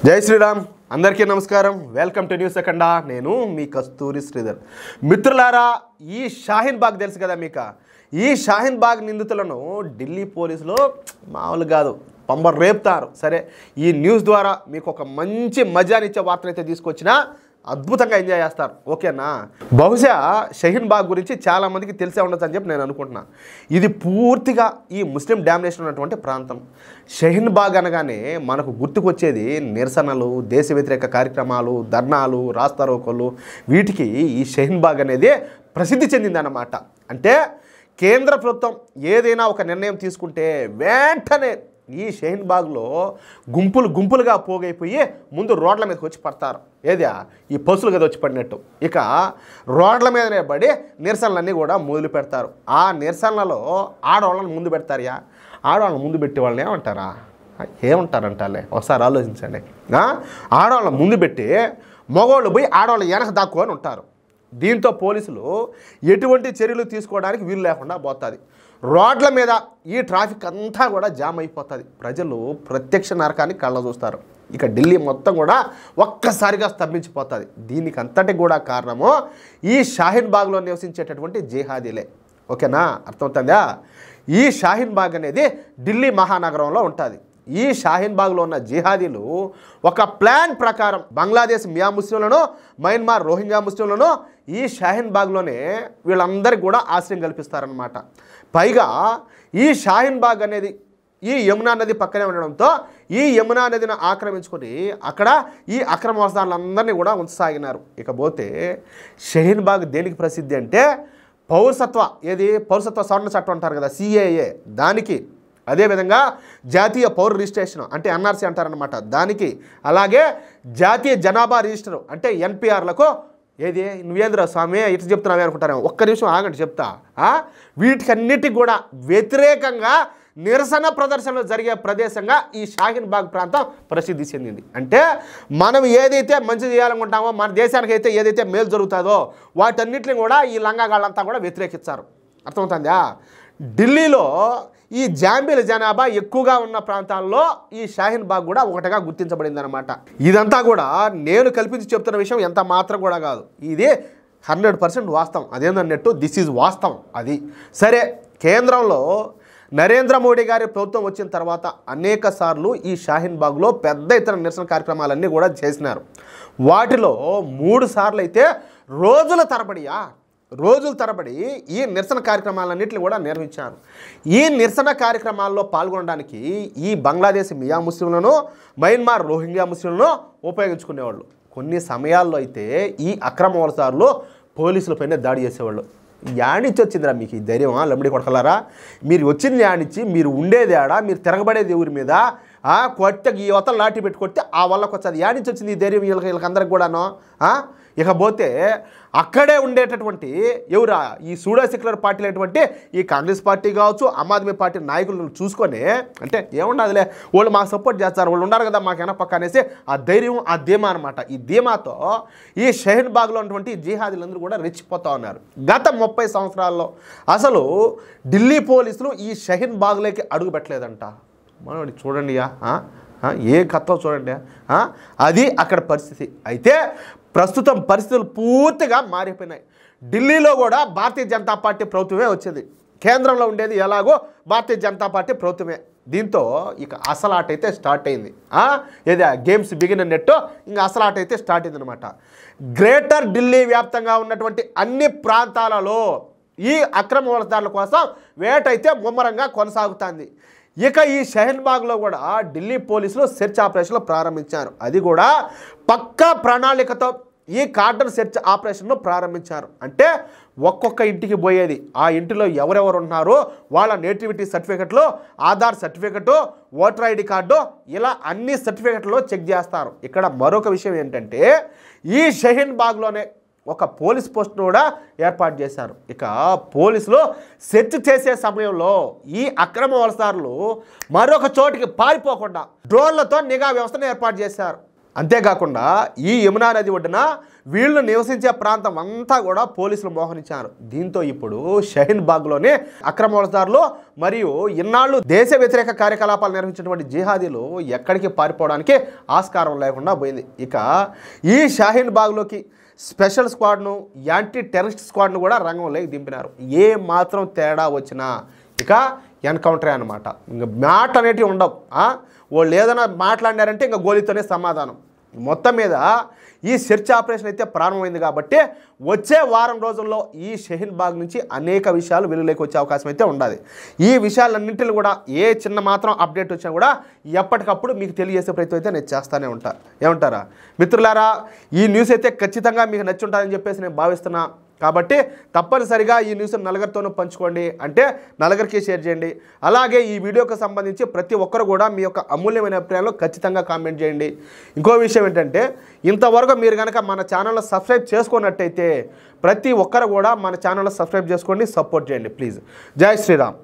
జై శ్రీరామ్ అందరికీ నమస్కారం వెల్కమ్ టు న్యూస్ సెకండ్ నేను మీ కస్తూరి శ్రీధర్ మిత్రులారా ఈ షాహీన్ బాగ్ తెలుసు కదా మీకు ఈ షాహీన్ బాగ్ నిందితులను ఢిల్లీ పోలీసులు మామూలు కాదు పంబర్ రేపుతారు సరే ఈ న్యూస్ ద్వారా మీకు ఒక మంచి మజానిచ్చే వార్తను అయితే తీసుకొచ్చినా అద్భుతంగా ఎంజాయ్ చేస్తారు ఓకేనా బహుశా షాహీన్ బాగ్ గురించి చాలా మందికి తెలిసే ఉండొచ్చు అని చెప్పి నేను అనుకుంటున్నా ఇది పూర్తిగా ఈ ముస్లిం డామినేషన్ ఉన్నటువంటి ప్రాంతం షాహీన్ బాగ్ అనగానే మనకు గుర్తుకొచ్చేది నిరసనలు దేశ వ్యతిరేక కార్యక్రమాలు ధర్నాలు రాస్తారోకోలు వీటికి ఈ షాహీన్ బాగ్ అనేది ప్రసిద్ధి చెందిందన్నమాట అంటే కేంద్ర ప్రభుత్వం ఏదైనా ఒక నిర్ణయం తీసుకుంటే వెంటనే ఈ షాహీన్ బాగ్లో గుంపులుగా పోగైపోయి ముందు రోడ్ల మీదకి వచ్చి పడతారు ఏదా ఈ పసులు కదా వచ్చి పడినట్టు ఇక రోడ్ల మీదనే పడి నిరసనలన్నీ కూడా మొదలు పెడతారు ఆ నిరసనలలో ఆడవాళ్ళని ముందు పెడతారు ఆడవాళ్ళని ముందు పెట్టే వాళ్ళని ఏమంటారంటాలే ఒకసారి ఆలోచించండి ఆడవాళ్ళని ముందు పెట్టి మగవాళ్ళు పోయి ఆడవాళ్ళు వెనక దాక్కొని ఉంటారు దీంతో పోలీసులు ఎటువంటి చర్యలు తీసుకోవడానికి వీలు లేకుండా పోతుంది రోడ్ల మీద ఈ ట్రాఫిక్ అంతా కూడా జామ్ అయిపోతుంది ప్రజలు ప్రత్యక్ష నరకాన్ని కళ్ళ చూస్తారు ఇక ఢిల్లీ మొత్తం కూడా ఒక్కసారిగా స్తంభించిపోతుంది దీనికి అంతటి కూడా కారణము ఈ షాహీన్ బాగ్లో నివసించేటటువంటి జిహాదీలే ఓకేనా అర్థమవుతుందా ఈ షాహీన్ బాగ్ అనేది ఢిల్లీ మహానగరంలో ఉంటుంది ఈ షాహీన్ బాగ్లో ఉన్న జిహాదీలు ఒక ప్లాన్ ప్రకారం బంగ్లాదేశ్ మియా ముస్లింలను మయన్మార్ రోహింగ్యా ముస్లింలను ఈ షాహీన్ బాగ్లోనే వీళ్ళందరికీ కూడా ఆశ్రయం కల్పిస్తారనమాట పైగా ఈ షాహీన్ బాగ్ అనేది ఈ యమునా నది పక్కనే ఉండడంతో ఈ యమునా నదిని ఆక్రమించుకొని అక్కడ ఈ అక్రమవాసాలందరినీ కూడా ఉంచసాగినారు ఇకపోతే షాహీన్ బాగ్ దేనికి ప్రసిద్ధి అంటే పౌరసత్వ సవరణ చట్టం అంటారు కదా CAA దానికి అదేవిధంగా జాతీయ పౌర రిజిస్ట్రేషన్ అంటే NRC అంటారనమాట దానికి అలాగే జాతీయ జనాభా రిజిస్టర్ అంటే NPRలకు నువ్వేంద్ర స్వామి ఇట్లా చెప్తున్నావే అనుకుంటారేమో ఒక్క నిమిషం ఆగండి చెప్తా వీటికన్నిటికి కూడా వ్యతిరేకంగా నిరసన ప్రదర్శనలు జరిగే ప్రదేశంగా ఈ షాహీన్ బాగ్ ప్రాంతం ప్రసిద్ధి చెందింది అంటే మనం ఏదైతే మంచి చేయాలనుకుంటామో మన దేశానికి అయితే ఏదైతే మేలు జరుగుతుందో వాటన్నిటిని కూడా ఈ లంగాగాళ్ళంతా కూడా వ్యతిరేకిస్తారు అర్థమవుతుందా ఢిల్లీలో ఈ జాంబీల జనాభా ఎక్కువగా ఉన్న ప్రాంతాల్లో ఈ షాహీన్ బాగ్ కూడా ఒకటిగా గుర్తించబడింది అనమాట ఇదంతా కూడా నేను కల్పించి చెప్తున్న విషయం ఎంత మాత్రం కూడా కాదు ఇది 100% వాస్తవం అదేందన్నట్టు దిస్ ఈజ్ వాస్తవం అది సరే కేంద్రంలో నరేంద్ర మోడీ గారి ప్రభుత్వం వచ్చిన తర్వాత అనేక సార్లు ఈ షాహీన్ బాగ్లో పెద్ద ఎత్తున నిరసన కార్యక్రమాలన్నీ కూడా చేసినారు వాటిలో 3 సార్లు అయితే రోజుల తరబడి ఈ నిరసన కార్యక్రమాలన్నింటినీ కూడా నిర్వహించారు ఈ నిరసన కార్యక్రమాల్లో పాల్గొనడానికి ఈ బంగ్లాదేశ్ మియా ముస్లింలను మయన్మార్ రోహింగ్యా ముస్లింలను ఉపయోగించుకునేవాళ్ళు కొన్ని సమయాల్లో అయితే ఈ అక్రమవలసారులు పోలీసులపైనే దాడి చేసేవాళ్ళు యానిచ్చి వచ్చిందిరా మీకు ఈ ధైర్యమా లమ్మడి కొడకలారా మీరు వచ్చింది యానిచ్చి మీరు ఉండేది ఆడ మీరు తిరగబడేది ఊరి మీద కొట్టకి ఈ అవతల లాఠీ పెట్టి కొట్టి ఆ వాళ్ళకి వచ్చేది యానిచ్చి వచ్చింది ఈ ధైర్యం వీళ్ళకందరికి కూడాను ఇకపోతే అక్కడే ఉండేటటువంటి ఎవరా ఈ సూడో సెక్యులర్ పార్టీలు అయినటువంటి ఈ కాంగ్రెస్ పార్టీ కావచ్చు ఆమ్ ఆద్మీ పార్టీ నాయకులను చూసుకొని అంటే ఏముండదులే వాళ్ళు మాకు సపోర్ట్ చేస్తారు వాళ్ళు ఉన్నారు కదా మాకు వెనపక్క అనేసి ఆ ధైర్యం ఆ ధీమా అనమాట ఈ ధీమాతో ఈ షాహీన్ బాగ్లో ఉన్నటువంటి జిహాదీలందరూ కూడా రెచ్చిపోతూ ఉన్నారు గత 30 సంవత్సరాల్లో అసలు ఢిల్లీ పోలీసులు ఈ షాహీన్ బాగ్లోకి అడుగు పెట్టలేదంట మనోడి చూడండి ఏ కథ చూడండి అది అక్కడ పరిస్థితి అయితే ప్రస్తుతం పరిస్థితులు పూర్తిగా మారిపోయినాయి ఢిల్లీలో కూడా భారతీయ జనతా పార్టీ ప్రభుత్వమే వచ్చింది కేంద్రంలో ఉండేది ఎలాగో భారతీయ జనతా పార్టీ ప్రభుత్వమే దీంతో ఇక అసలాట అయితే స్టార్ట్ అయింది గేమ్స్ బిగిన్ అన్నట్టు ఇంకా అసలాట అయితే స్టార్ట్ అయింది అనమాట గ్రేటర్ ఢిల్లీ వ్యాప్తంగా ఉన్నటువంటి అన్ని ప్రాంతాలలో ఈ అక్రమ వలసదారుల కోసం వేటైతే ముమ్మరంగా కొనసాగుతుంది ఇక ఈ షాహీన్ బాగ్లో కూడా ఢిల్లీ పోలీసులు సెర్చ్ ఆపరేషన్లు ప్రారంభించారు అది కూడా పక్కా ప్రణాళికతో ఈ కార్డన్ సెర్చ్ ఆపరేషన్ను ప్రారంభించారు అంటే ఒక్కొక్క ఇంటికి పోయేది ఆ ఇంటిలో ఎవరెవరు ఉన్నారో వాళ్ళ నేటివిటీ సర్టిఫికెట్లు Aadhaar certificate voter ID card ఇలా అన్ని సర్టిఫికెట్లు చెక్ చేస్తారు ఇక్కడ మరొక విషయం ఏంటంటే ఈ షాహీన్ బాగ్లోనే ఒక పోలీస్ పోస్ట్ను కూడా ఏర్పాటు చేశారు ఇక పోలీసులు సెర్చ్ చేసే సమయంలో ఈ అక్రమ వలసదారులు మరొక చోటికి పారిపోకుండా డ్రోన్లతో నిఘా వ్యవస్థను ఏర్పాటు చేశారు అంతేకాకుండా ఈ యమునా నది ఒడ్డున వీళ్ళు నివసించే ప్రాంతం అంతా కూడా పోలీసులు మోహరించారు. దీంతో ఇప్పుడు షహీన్ బాగ్లోని అక్రమదారులు మరియు ఇన్నాళ్ళు దేశ వ్యతిరేక కార్యకలాపాలు నిర్వహించినటువంటి జిహాదీలు ఎక్కడికి పారిపోవడానికి ఆస్కారం లేకుండా పోయింది. ఇక ఈ షహీన్ బాగ్లోకి స్పెషల్ స్క్వాడ్ను, యాంటీ టెర్రరిస్ట్ స్క్వాడ్ను కూడా రంగంలోకి దింపినారు. ఏ మాత్రం తేడా వచ్చినా ఇక ఎన్కౌంటరే అనమాట. ఇంకా మాట అనేటివి ఉండవు. వాళ్ళు ఏదైనా మాట్లాడినారంటే ఇంకా గోలీతోనే సమాధానం. మొత్తం మీద ఈ సెర్చ్ ఆపరేషన్ అయితే ప్రారంభమైంది కాబట్టి వచ్చే వారం రోజుల్లో ఈ షహీన్ బాగ్ నుంచి అనేక విషయాలు వెలుగులోకి వచ్చే అవకాశం అయితే ఉండాలి. ఈ విషయాలన్నింటిని కూడా ఏ చిన్న మాత్రం అప్డేట్ వచ్చినా కూడా ఎప్పటికప్పుడు మీకు తెలియజేసే ప్రయత్నం అయితే నేను చేస్తూనే ఉంటా. ఏమంటారా మిత్రులారా? ఈ న్యూస్ అయితే ఖచ్చితంగా మీకు నచ్చి ఉంటుందని చెప్పేసి నేను భావిస్తున్నా. కాబట్టి తప్పనిసరిగా ఈ న్యూస్ని నలుగురితోనూ పంచుకోండి, అంటే నలుగురికి షేర్ చేయండి. అలాగే ఈ వీడియోకి సంబంధించి ప్రతి ఒక్కరు కూడా మీ యొక్క అమూల్యమైన అభిప్రాయాలు ఖచ్చితంగా కామెంట్ చేయండి. ఇంకో విషయం ఏంటంటే, ఇంతవరకు మీరు కనుక మన ఛానల్లో సబ్స్క్రైబ్ చేసుకున్నట్టయితే ప్రతి ఒక్కరు కూడా మన ఛానల్లో సబ్స్క్రైబ్ చేసుకోండి, సపోర్ట్ చేయండి ప్లీజ్. జై శ్రీరామ్.